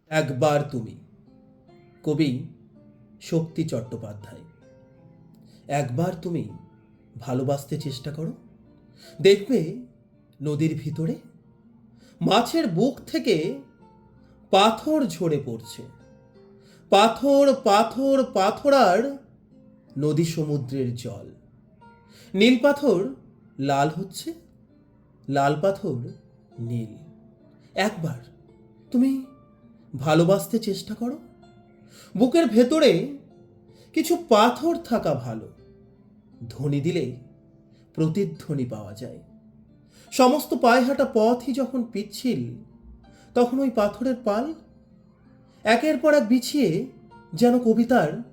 একবার তুমি। কবি শক্তি চট্টোপাধ্যায়। একবার তুমি ভালোবাসতে চেষ্টা করো, দেখবে নদীর ভিতরে মাছের বুক থেকে পাথর ঝরে পড়ছে। পাথর পাথর পাথর আর নদী সমুদ্রের জল। নীল পাথর লাল হচ্ছে, লাল পাথর নীল। একবার তুমি ভালোবাসতে চেষ্টা করো, বুকের ভেতরে কিছু পাথর থাকা ভালো। ধ্বনি দিলে প্রতিধ্বনি পাওয়া যায়। সমস্ত পায়ে হাঁটা পথই যখন পিচ্ছিল, তখন ওই পাথরের পাল একের পর এক বিছিয়ে যেন কবিতার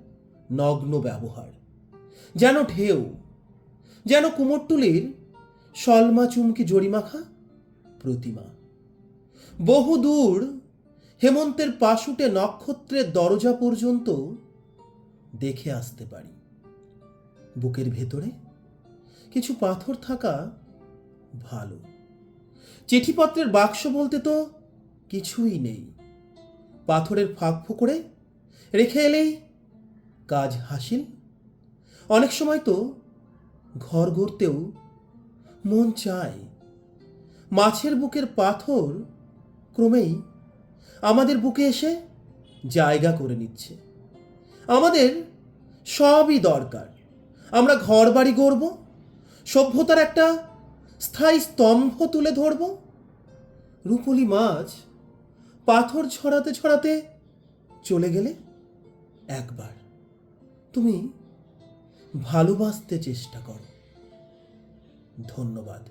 নগ্ন ব্যবহার, যেন ঢেউ, যেন কুমোরটুলির সলমা চুমকি জরিমাখা প্রতিমা। বহু দূর হেমন্তের পাশুটে নক্ষত্রের দরজা পর্যন্ত দেখে আসতে পারি। বুকের ভেতরে কিছু পাথর থাকা ভালো। চিঠিপত্রের বাক্স বলতে তো কিছুই নেই। পাথরের ফাঁক ফোকরে রেখে এলেই কাজ হাসিল। অনেক সময় তো ঘর গড়তেও মন চায়। মাছের বুকের পাথর ক্রমেই আমাদের বুকে এসে জায়গা করে নিচ্ছে। আমাদের সবই দরকার। আমরা ঘর বাড়ি গড়ব, সভ্যতার একটা স্থায়ী স্তম্ভ তুলে ধরব। রূপলি মাছ পাথর ছড়াতে ছড়াতে চলে গেলে একবার তুমি ভালোবাসতে চেষ্টা করো। ধন্যবাদ।